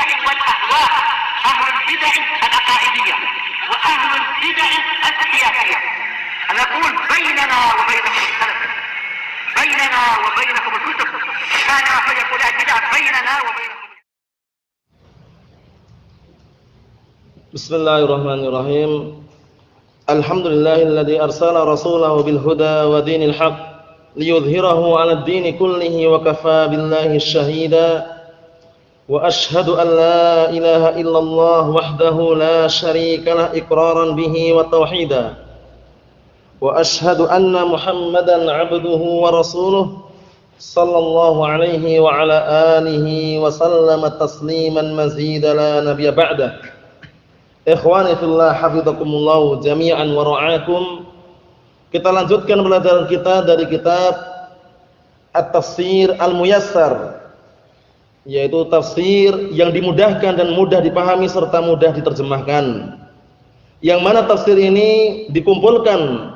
البدع والأهواء، أهل البدع العقائدية وأهل البدع السياسية. نقول بيننا وبينكم السلف، بيننا وبينكم الكتب، كان فيقول البدع بيننا وبينكم. Bismillahirrahmanirrahim. Alhamdulillahilladzi arsala rasulahu bil huda wa dinil haq liyudhhirahu 'alad dini kullihi wa kafaa billahi syahida. Wa ashhadu an la ilaha illallah wahdahu la syarika lah iqraran bihi wa tauhida. Wa ashhadu anna Muhammadan 'abduhu wa rasuluh sallallahu alaihi wa ala alihi wa sallama tasliman mazida la nabiyya ba'dah. Ikhwani fillah hafizakumullah jami'an wa ra'akum. Kita lanjutkan pelajaran kita dari kitab At-Tafsir Al-Muyassar, yaitu tafsir yang dimudahkan dan mudah dipahami serta mudah diterjemahkan. Yang mana tafsir ini dikumpulkan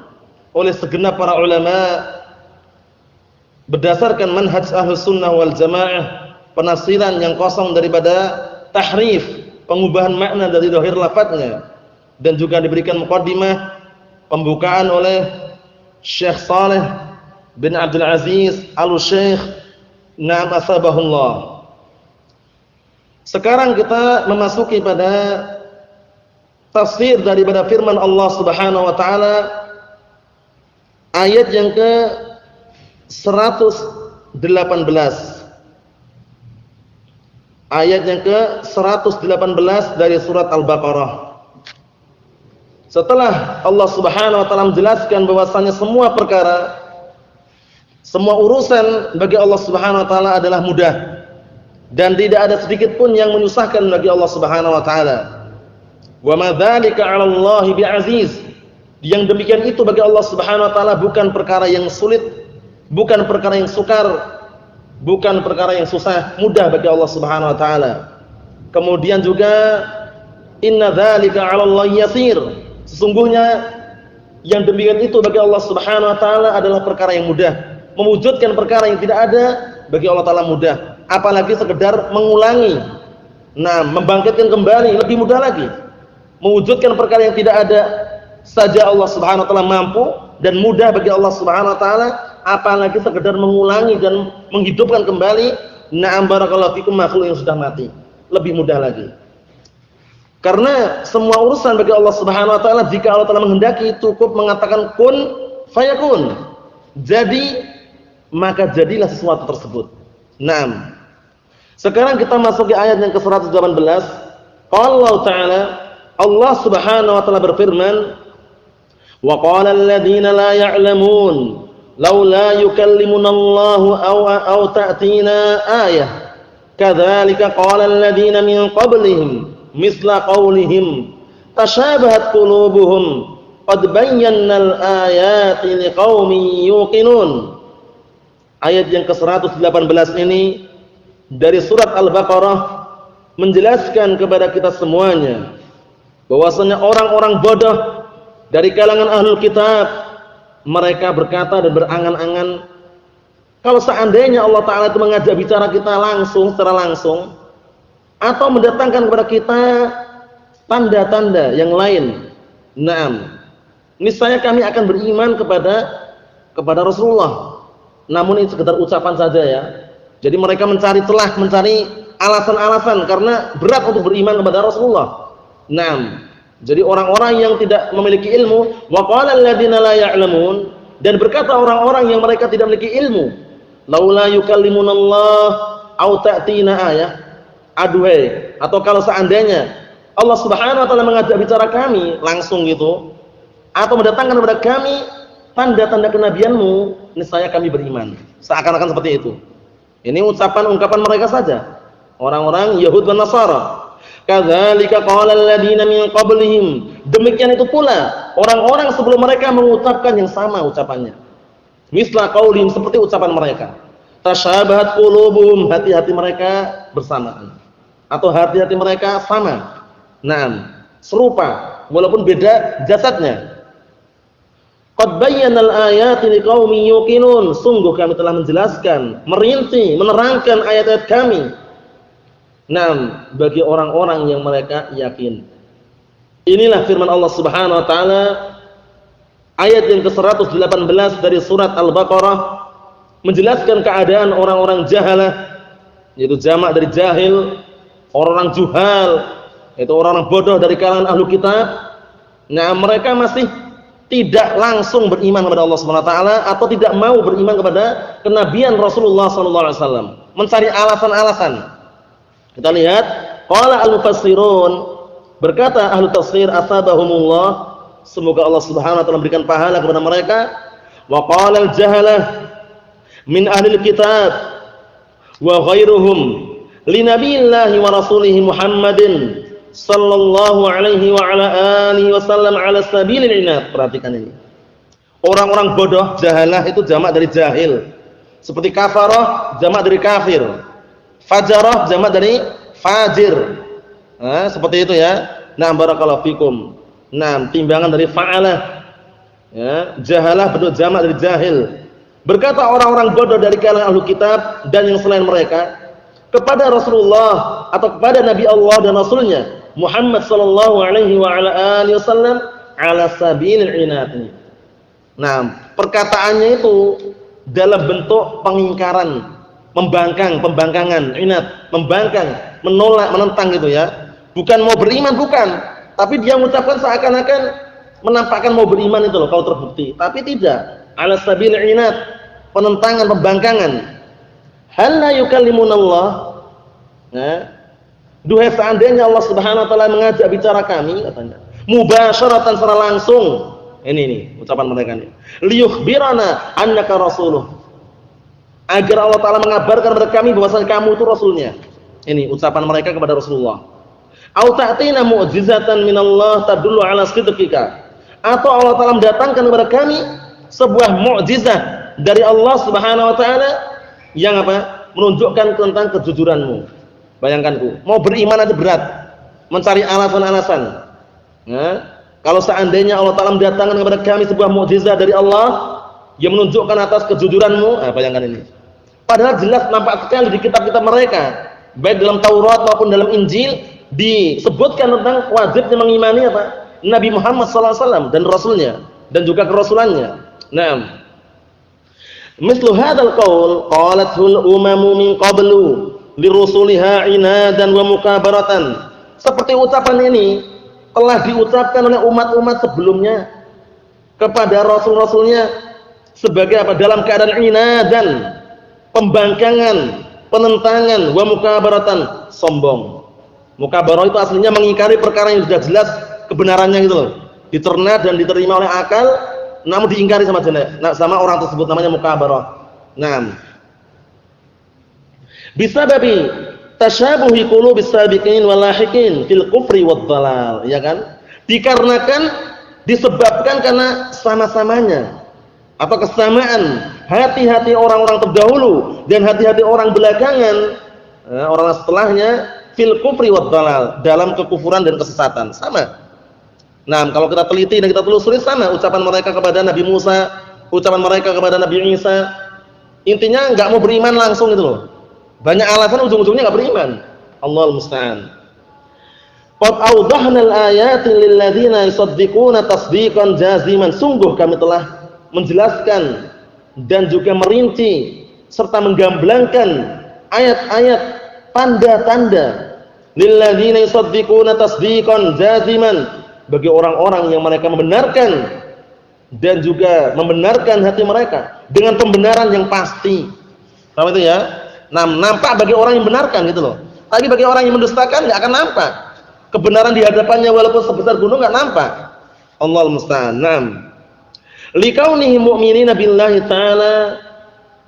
oleh segenap para ulama berdasarkan manhaj Ahlus Sunnah wal Jamaah, penafsiran yang kosong daripada tahrif, pengubahan makna dari zahir lafadznya, dan juga diberikan muqaddimah pembukaan oleh Syekh Saleh bin Abdul Aziz Al-Syekh Na'am asabahullah. Sekarang kita memasuki pada tafsir daripada firman Allah Subhanahu wa taala ayat yang ke 118. Ayat yang ke-118 dari surat Al-Baqarah. Setelah Allah Subhanahu wa taala menjelaskan bahwasanya semua perkara, semua urusan bagi Allah Subhanahu wa taala adalah mudah dan tidak ada sedikit pun yang menyusahkan bagi Allah Subhanahu wa taala. Wa ma dzalika 'ala Allahi bi'aziz. Yang demikian itu bagi Allah Subhanahu wa taala bukan perkara yang sulit, bukan perkara yang sukar, bukan perkara yang susah, mudah bagi Allah Subhanahu wa taala. Kemudian juga inna dzalika 'ala Allahi yasir. Sesungguhnya yang demikian itu bagi Allah Subhanahu wa taala adalah perkara yang mudah. Mewujudkan perkara yang tidak ada bagi Allah taala mudah, apalagi sekedar mengulangi. Nah, membangkitkan kembali lebih mudah lagi. Mewujudkan perkara yang tidak ada saja Allah Subhanahu wa taala mampu dan mudah bagi Allah Subhanahu wa taala, apalagi sekedar mengulangi dan menghidupkan kembali. Na'am barakallahu fikum, makhluk yang sudah mati lebih mudah lagi. Karena semua urusan bagi Allah Subhanahu wa taala, jika Allah taala menghendaki, cukup mengatakan kun fayakun, jadi maka jadilah sesuatu tersebut. Naam. Sekarang kita masuk ke ayat yang ke-118. Allah taala, Allah Subhanahu wa taala berfirman, wa qala alladziina la ya'lamun laula yukallimuna Allahu aw ta'tina ayah kadzalika qala alladziina min qablihim misla qaulihim tashabahat qulubuhum qad bayyana al-ayati liqaumin yuqinun. Ayat yang ke-118 ini dari surat Al-Baqarah menjelaskan kepada kita semuanya bahwasanya orang-orang bodoh dari kalangan ahlul kitab, mereka berkata dan berangan-angan, kalau seandainya Allah Ta'ala itu mengajak bicara kita langsung, secara langsung, atau mendatangkan kepada kita tanda-tanda yang lain, naam, niscaya kami akan beriman kepada Rasulullah. Namun ini sekedar ucapan saja ya. Jadi mereka mencari celah, mencari alasan-alasan karena berat untuk beriman kepada Rasulullah. Naam. Jadi orang-orang yang tidak memiliki ilmu, wa qala alladziina la ya'lamun, dan berkata orang-orang yang mereka tidak memiliki ilmu, laula yukallimunallah aw ta'tina ayah, aduhai, atau kalau seandainya Allah Subhanahu wa taala mengajak bicara kami langsung gitu, atau mendatangkan kepada kami tanda-tanda kenabianmu, niscaya kami beriman. Seakan-akan seperti itu. Ini ungkapan mereka saja, orang-orang Yahud dan Nasara. Kadzalika qala alladziina min qablihim, demikian itu pula orang-orang sebelum mereka mengucapkan yang sama ucapannya. Misla qaulihim, seperti ucapan mereka. Tashabahat qulubuhum, hati-hati mereka bersamaan atau hati-hati mereka sama. Naam, serupa walaupun beda jasadnya. Qad bayyanal ayati liqaumin yuqinun, sungguh kami telah menjelaskan, merinci, menerangkan ayat-ayat kami Naam, bagi orang-orang yang mereka yakin. Inilah firman Allah Subhanahu wa taala ayat yang ke-118 dari surat Al-Baqarah menjelaskan keadaan orang-orang jahalah, yaitu jamak dari jahil, orang-orang juhal, yaitu orang-orang bodoh dari kalangan ahlu kitab. Nah, mereka masih tidak langsung beriman kepada Allah Subhanahu wa taala atau tidak mau beriman kepada kenabian Rasulullah sallallahu alaihi wasallam, mencari alasan-alasan. Kita lihat, qala al-mufassirun, berkata ahlu tafsir asabahumullah, semoga Allah Subhanahu wa taala memberikan pahala kepada mereka. Wa qala al-jahalah min ahli al-kitab wa ghairuhum li nabiyillahi wa rasulihi Muhammadin sallallahu alaihi wa ala alihi wasallam ala sabilil inad. Perhatikan ini. Orang-orang bodoh, jahalah itu jamak dari jahil. Seperti kafarah jamak dari kafir. Fajarah jamak dari fajir. Nah, seperti itu ya. Nah, barakallahu fikum. Nah, timbangan dari fa'alah. Ya, jahalah bentuk jamak dari jahil. Berkata orang-orang bodoh dari kalangan ahlu kitab dan yang selain mereka kepada Rasulullah atau kepada Nabi Allah dan Rasulnya Muhammad sallallahu alaihi wa ala alihi wasallam ala sabilil inad. Nah, perkataannya itu dalam bentuk pengingkaran, pembangkangan, inad, membangkang, menolak, menentang gitu ya. Bukan mau beriman, bukan, tapi dia mengucapkan seakan-akan menampakkan mau beriman itu loh kalau terbukti, tapi tidak. Ala sabilil inad, penentangan, pembangkangan. Hal la yukallimunallah. Nah, duhai seandainya Allah Subhanahu wa taala mengajak bicara kami, katanya, mubasyaratan secara langsung. Ini ucapan mereka ini. Liyukhbirana annaka rasuluh. Agar Allah taala mengabarkan kepada kami bahwasanya kamu itu rasulnya. Ini ucapan mereka kepada Rasulullah. Au ta'tina mu'jizatan minallah tadullu ala sidqika. Atau Allah taala mendatangkan kepada kami sebuah mukjizat dari Allah Subhanahu wa taala yang apa? Menunjukkan tentang kejujuranmu. Bayangkanku, mau beriman aja berat, mencari alasan-alasan. Nah, kalau seandainya Allah Taala mendatangkan kepada kami sebuah mukjizat dari Allah yang menunjukkan atas kejujuranmu, nah, bayangkan ini. Padahal jelas nampak sekali di kitab-kitab mereka, baik dalam Taurat maupun dalam Injil disebutkan tentang wajibnya mengimani apa? Nabi Muhammad SAW dan Rasulnya dan juga kerasulannya. Nah, mislu hadzal qaul qalatul umamu min qablu lirusuliha inadan wa mukabaratan. Seperti ucapan ini telah diucapkan oleh umat-umat sebelumnya kepada rasul-rasulnya sebagai apa? Dalam keadaan inadan, pembangkangan, penentangan, wa mukabaratan, sombong. Mukabarah itu aslinya mengingkari perkara yang sudah jelas kebenarannya gitu loh. Dicerna dan diterima oleh akal, namun diingkari sama orang tersebut, namanya mukabarah. Nah, bisababi tasyabuhi qulubis sabiqin wal lahiqin fil kufri wad dhalal, ya kan? Dikarenakan disebabkan karena sama-samanya atau kesamaan hati-hati orang-orang terdahulu dan hati-hati orang belakangan, orang setelahnya fil kufri wad dhalal, dalam kekufuran dan kesesatan. Sama. Nah, kalau kita teliti dan kita telusuri sama ucapan mereka kepada Nabi Musa, ucapan mereka kepada Nabi Isa. Intinya enggak mau beriman langsung gitu loh. Banyak alasan, ujung-ujungnya enggak beriman. Allahul musta'an. Qad awdahna al-ayati lil ladzina yusaddiquna tasdiqan jaziman. Sungguh kami telah menjelaskan dan juga merinci serta menggamblangkan ayat-ayat tanda-tanda lil ladzina yusaddiquna tasdiqan jaziman, bagi orang-orang yang mereka membenarkan dan juga membenarkan hati mereka dengan pembenaran yang pasti. Paham itu ya? Nampak bagi orang yang benarkan gitu loh. Tapi bagi orang yang mendustakan enggak akan nampak. Kebenaran di hadapannya walaupun sebesar gunung enggak nampak. Allahul musta'an. Likaunihi mu'minina billahi ta'ala,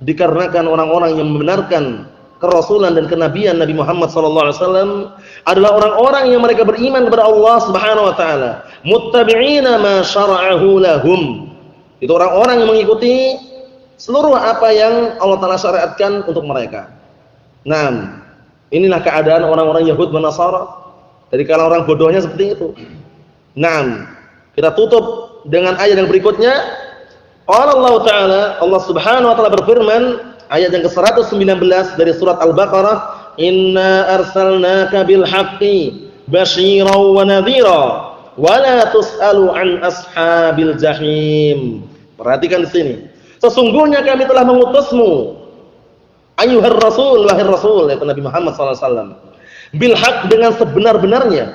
dikarenakan orang-orang yang membenarkan kerasulan dan kenabian Nabi Muhammad SAW adalah orang-orang yang mereka beriman kepada Allah Subhanahu wa taala, muttabi'ina ma syara'ahu lahum. Itu orang-orang yang mengikuti seluruh apa yang Allah Taala syariatkan untuk mereka. Nah, inilah keadaan orang-orang Yahud dan Nasara. Dari kalangan orang bodohnya seperti itu. Nah, kita tutup dengan ayat yang berikutnya. Qala Allah Ta'ala, Allah Subhanahu wa taala berfirman, ayat yang ke-119 dari surat Al-Baqarah, inna arsalnaka bil haqqi basyiran wa nadhira wa la tus'alu an ashabil jahim. Perhatikan di sini. Sesungguhnya kami telah mengutusmu ayyuhar rasul, wahai rasul, yaitu Nabi Muhammad sallallahu alaihi wasallam, bil haqq, dengan sebenar-benarnya,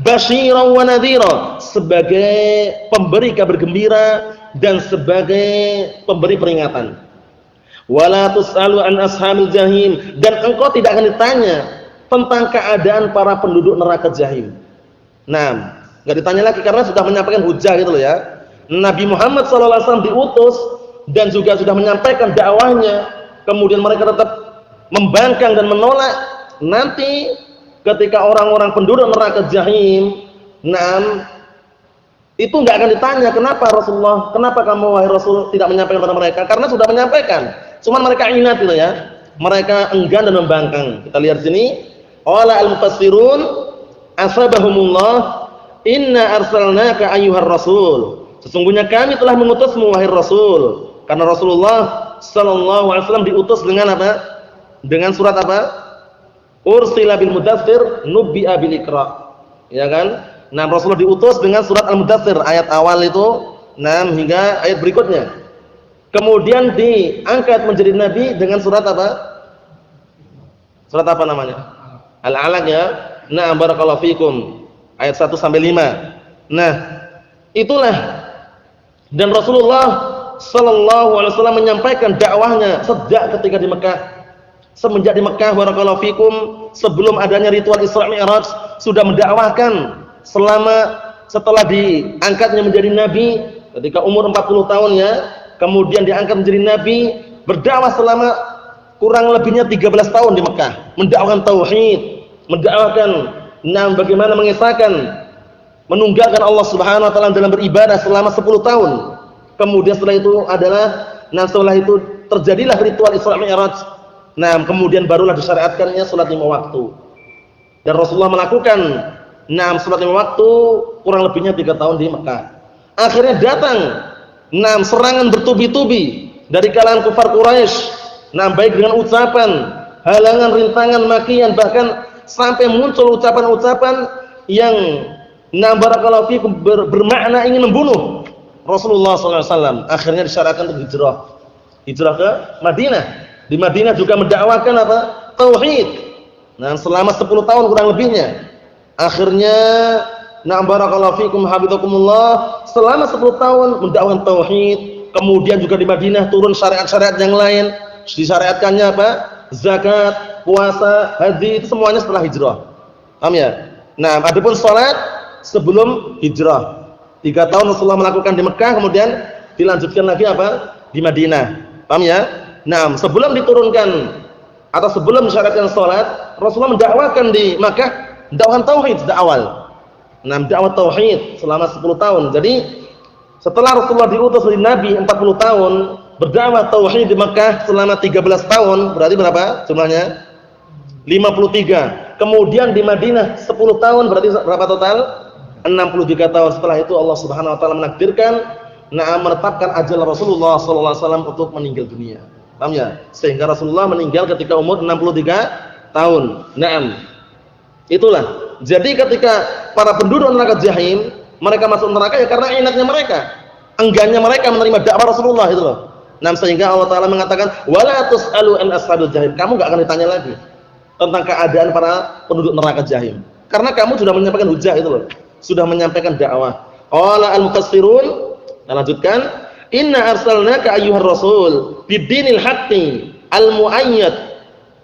basyiran wa nadhira, sebagai pemberi kabar gembira dan sebagai pemberi peringatan. Wala tus'alu an ashabil jahim, dan engkau tidak akan ditanya tentang keadaan para penduduk neraka jahim. Nah, enggak ditanya lagi karena sudah menyampaikan hujah gitu loh ya. Nabi Muhammad sallallahu alaihi wasallam diutus dan juga sudah menyampaikan dakwahnya, kemudian mereka tetap membangkang dan menolak. Nanti ketika orang-orang penduduk neraka jahim, itu enggak akan ditanya, kenapa Rasulullah, kenapa kamu wahai Rasul tidak menyampaikan kepada mereka? Karena sudah menyampaikan. Cuman mereka ingat gitu ya. Mereka enggan dan membangkang. Kita lihat sini, qala al-mufassirun asabahumullah inna arsalnaka ayyuhar rasul. Sesungguhnya kami telah mengutusmu wahai Rasul. Karena Rasulullah sallallahu alaihi wasallam diutus dengan apa? Dengan surat apa? Ursila bil mudaththir nubbi'a bil iqra. Ya kan? Nah, Rasulullah diutus dengan surat Al-Mudaththir, ayat awal itu, hingga ayat berikutnya. Kemudian diangkat menjadi nabi dengan surat apa? Surat apa namanya? Al-Alaq ya. Nah, barakallahu fikum. Ayat 1 sampai 5. Nah, itulah, dan Rasulullah sallallahu alaihi wasallam menyampaikan dakwahnya sejak ketika di Mekah. Semenjak di Mekah, barakallahu fikum, sebelum adanya ritual Isra Mi'raj, sudah mendakwahkan setelah diangkatnya menjadi nabi ketika umur 40 tahun ya, kemudian diangkat menjadi nabi, berdakwah selama kurang lebihnya 13 tahun di Mekah, mendakwahkan tauhid, mendakwahkan bagaimana mengesahkan, menunggalkan Allah Subhanahu wa taala dalam beribadah selama 10 tahun. Kemudian setelah itu terjadilah ritual Isra Mi'raj. Kemudian barulah disyariatkannya salat 5 waktu. Dan Rasulullah melakukan salat 5 waktu kurang lebihnya 3 tahun di Mekah. Akhirnya datang serangan bertubi-tubi dari kalangan kufar Quraisy. Baik dengan ucapan, halangan, rintangan, makian, bahkan sampai muncul ucapan-ucapan yang barakallahu fikum bermakna ingin membunuh Rasulullah SAW. Akhirnya disyariatkan untuk hijrah ke Madinah. Di Madinah juga mendakwakan apa? Tauhid. Selama 10 tahun kurang lebihnya. Akhirnya barakallahu fikum habibakumullah, selama 10 tahun mendakwakan tauhid. Kemudian juga di Madinah turun syariat-syariat yang lain. Disyariatkannya apa? Zakat, puasa, haji, itu semuanya setelah hijrah. Paham ya? Adapun salat sebelum hijrah. 3 tahun Rasulullah melakukan di Mekah, kemudian dilanjutkan lagi apa? Di Madinah. Paham ya? Sebelum diturunkan atau sebelum disyariatkan salat, Rasulullah mendakwakan di Makkah, dakwah tauhid sejak awal. Dakwah tauhid selama 10 tahun. Jadi setelah Rasulullah diutus menjadi nabi 40 tahun, berdakwah tauhid di Makkah selama 13 tahun, berarti berapa jumlahnya? 53. Kemudian di Madinah 10 tahun, berarti berapa total? 63 tahun. Setelah itu Allah Subhanahu wa taala menakdirkan menetapkan ajal Rasulullah sallallahu alaihi wasallam untuk meninggal dunia. Paham ya? Sehingga Rasulullah meninggal ketika umur 63 tahun. Itulah. Jadi ketika para penduduk neraka jahim, mereka masuk neraka ya karena inatnya mereka, enggannya mereka menerima dakwah Rasulullah itu loh. Sehingga Allah taala mengatakan, "Wala tus'alu an ashabil jahim." Kamu enggak akan ditanya lagi tentang keadaan para penduduk neraka jahim. Karena kamu sudah menyampaikan hujah itu loh. Sudah menyampaikan dakwah. Qala al-mufassirun, lanjutkan, "Inna arsalnaka ayyuhar rasul bid-dinil haqqi al-mu'ayyad."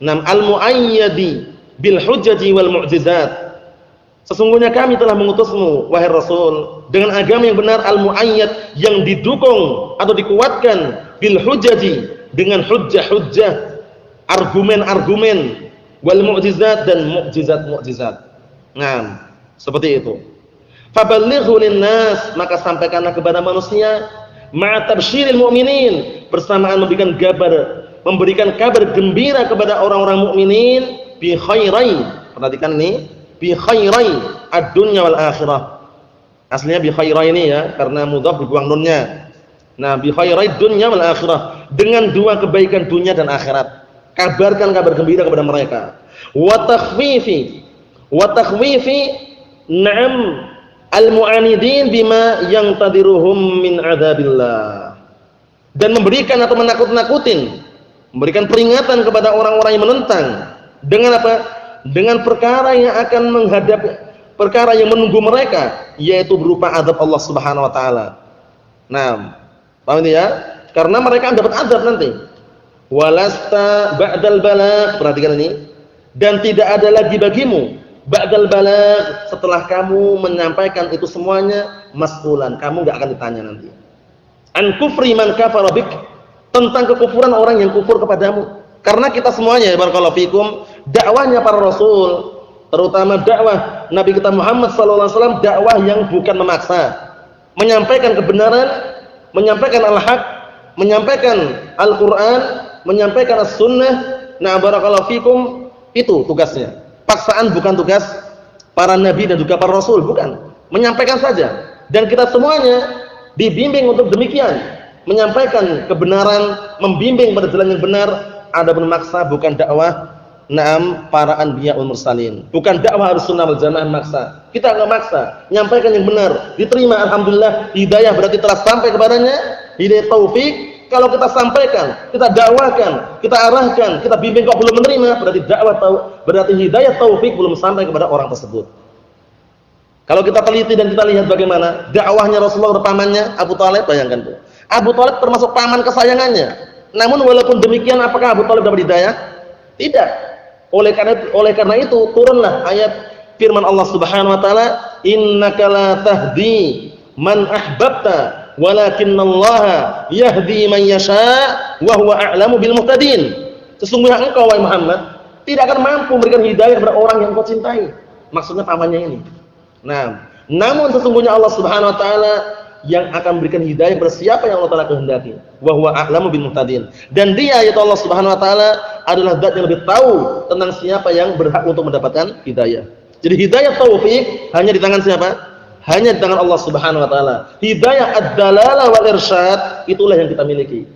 Al-mu'ayyadi bil hujjati wal mu'jizat. Sesungguhnya kami telah mengutusmu wahai Rasul dengan agama yang benar, al-mu'ayyad, yang didukung atau dikuatkan, bil hujjati, dengan hujjah-hujjah, argumen-argumen, wal mu'jizat, dan mu'jizat-mu'jizat. Seperti itu. Faballighu linnas, maka sampaikanlah kepada manusia, ma'a tabsyiril mu'minin, bersamaan memberikan kabar gembira kepada orang-orang mukminin, bi khairai. Perhatikan ini, bi khairai ad-dunya wal akhirah. Aslinya bi khairai ini ya, karena mudhaf dibuang nunnya. Bi khairai dunya wal akhirah, dengan 2 kebaikan dunia dan akhirat. Kabarkan kabar gembira kepada mereka. Wa takhwifi na'am al-mu'anidin bima yantadiruhum min adzabillah. Dan memberikan atau menakut-nakutin, memberikan peringatan kepada orang-orang yang menentang dengan apa? Dengan perkara yang akan menghadapi, perkara yang menunggu mereka, yaitu berupa azab Allah Subhanahu wa taala. Nah, paham ini ya? Karena mereka akan dapat azab nanti. Walasta ba'dal balagh, perhatikan ini. Dan tidak ada lagi bagimu ba'dal balagh, setelah kamu menyampaikan itu semuanya, mas'ulan, kamu enggak akan ditanya nanti. An kufri man kafara bik, tentang kekufuran orang yang kufur kepadamu. Karena kita semuanya, barakallahu fikum, dakwahnya para rasul, terutama dakwah Nabi kita Muhammad sallallahu alaihi wasallam, dakwah yang bukan memaksa, menyampaikan kebenaran, menyampaikan al-haq, menyampaikan Al-Qur'an, menyampaikan as-sunnah. Nah, barakallahu fikum, itu tugasnya. Paksaan bukan tugas para nabi dan juga para rasul, bukan. Menyampaikan saja. Dan kita semuanya dibimbing untuk demikian, menyampaikan kebenaran, membimbing pada jalan yang benar. Adapun maksa bukan dakwah na'am para anbiya wal mursalin. Bukan dakwah Ahlussunnah wal Jamaah maksa. Kita enggak maksa, nyampaikan yang benar, diterima alhamdulillah, hidayah berarti telah sampai kepadanya, hidayah taufik. Kalau kita sampaikan, kita dakwakan, kita arahkan, kita bimbing kok belum menerima, berarti dakwah berarti hidayah taufik belum sampai kepada orang tersebut. Kalau kita teliti dan kita lihat bagaimana dakwahnya Rasulullah kepada pamannya Abu Thalib, bayangkan tuh. Abu Thalib termasuk paman kesayangannya. Namun walaupun demikian, apakah Abu Thalib dapat hidayah? Tidak. Oleh karena itu turunlah ayat firman Allah Subhanahu wa taala, innaka la tahdi man ahbabta walakinallaha yahdi man yasha wa huwa a'lamu bil muhtadin. Sesungguhnya engkau wahai Muhammad tidak akan mampu memberikan hidayah kepada orang yang kau cintai. Maksudnya pamannya ini. Nah, namun sesungguhnya Allah Subhanahu wa taala yang akan memberikan hidayah kepada siapa yang Allah taala kehendaki. Wa huwa a'lamu bil muhtadin. Dan Dia yaitu Allah Subhanahu wa taala adalah zat yang lebih tahu tentang siapa yang berhak untuk mendapatkan hidayah. Jadi hidayah taufik hanya di tangan siapa? Hanya di tangan Allah Subhanahu wa taala. Hidayah ad-dalalah wal irsyad itulah yang kita miliki.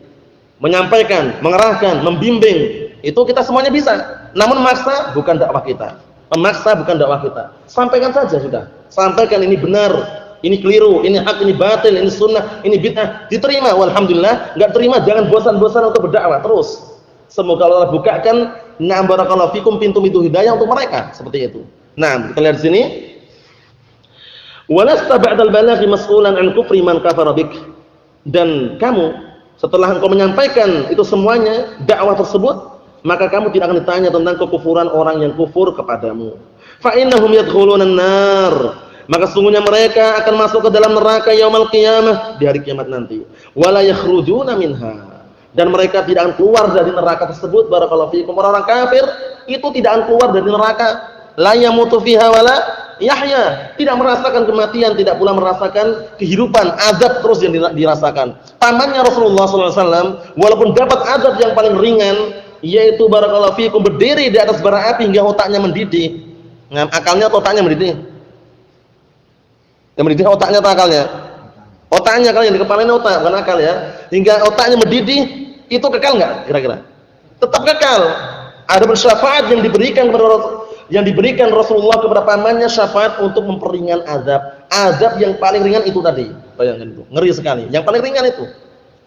Menyampaikan, mengarahkan, membimbing, itu kita semuanya bisa. Namun memaksa bukan dakwah kita. Memaksa bukan dakwah kita. Sampaikan saja sudah. Sampaikan ini benar, ini keliru, ini hak, ini batil, ini sunnah, ini bid'ah. Diterima, walhamdulillah. Enggak terima jangan bosan-bosan untuk berdakwah terus. Semoga Allah bukakan na'am barakallahu fikum pintu-pintu hidayah untuk mereka, seperti itu. Nah, kita lihat di sini. Walasta ba'dal balaghi mas'ulan an kufri man kafara bik. Dan kamu setelah engkau menyampaikan itu semuanya dakwah tersebut, maka kamu tidak akan ditanya tentang kekufuran orang yang kufur kepadamu. Fa innahum yadkhuluna an-nar, maka sesungguhnya mereka akan masuk ke dalam neraka yaumul qiyamah, di hari kiamat nanti. Wala yakhrujuna minha, dan mereka tidak akan keluar dari neraka tersebut. Barakallahu fiikum. Orang-orang kafir itu tidak akan keluar dari neraka. La yamutu fiha wala yahya, tidak merasakan kematian, tidak pula merasakan kehidupan, azab terus yang dirasakan. Pamannya Rasulullah SAW walaupun dapat azab yang paling ringan, yaitu barakallahu fiikum berdiri di atas bara api hingga otaknya mendidih. Nah, akalnya atau otaknya mendidih? Yang mendidih otaknya atau akalnya? Otaknya, kalau yang di kepalanya otak, bukan akal ya. Hingga otaknya mendidih, itu kekal enggak kira-kira? Tetap kekal. Ada bersyafaat yang diberikan Rasulullah kepada pamannya, syafaat untuk memperingan azab. Azab yang paling ringan itu tadi. Bayangkan itu, ngeri sekali. Yang paling ringan itu.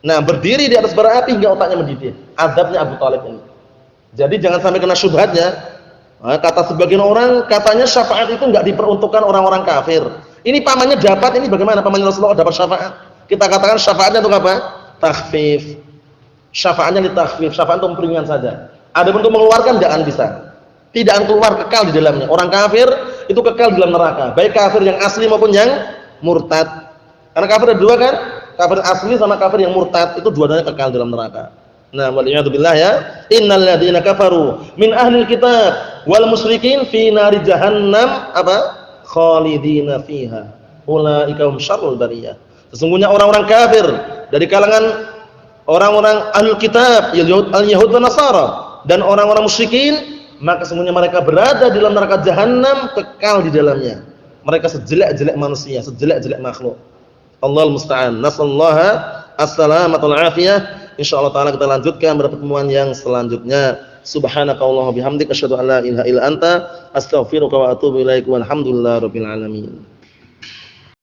Nah, berdiri di atas bara api hingga otaknya mendidih. Azabnya Abu Thalib ini. Jadi jangan sampai kena syubhatnya. Kata sebagian orang, katanya syafaat itu enggak diperuntukkan orang-orang kafir. Ini pamannya dapat, ini bagaimana pamannya Rasulullah dapat syafaat? Kita katakan syafaatnya untuk apa? Takhfif. Syafaatnya ditakhfif, syafaat untuk memperingan saja. Ada untuk mengeluarkan tidak akan bisa. Tidak akan keluar, kekal di dalamnya. Orang kafir itu kekal di dalam neraka, baik kafir yang asli maupun yang murtad. Karena kafir ada dua kan? Kafir asli sama kafir yang murtad, itu dua-duanya kekal di dalam neraka. Nah, waliyadzubillah ya. Innal ladzina kafaru min ahlil kitab wal musyrikin fi nari jahannam apa? Khalidina fiha. Ulaika hum syarrul bariyah. Sesungguhnya orang-orang kafir dari kalangan orang-orang ahlul kitab, al-Yahud dan Nasara, dan orang-orang musyrikin, maka semuanya mereka berada di dalam neraka jahanam, kekal di dalamnya. Mereka sejelek-jelek manusia, sejelek-jelek makhluk. Allahul musta'an. Nasallaha as-salamata wal afiyah. Insyaallah taala kita lanjutkan pada pertemuan yang selanjutnya. Subhanakallahumma bihamdika asyhadu an la ilaha illa anta astaghfiruka wa atubu ilaik. Walhamdulillahirabbil alamin.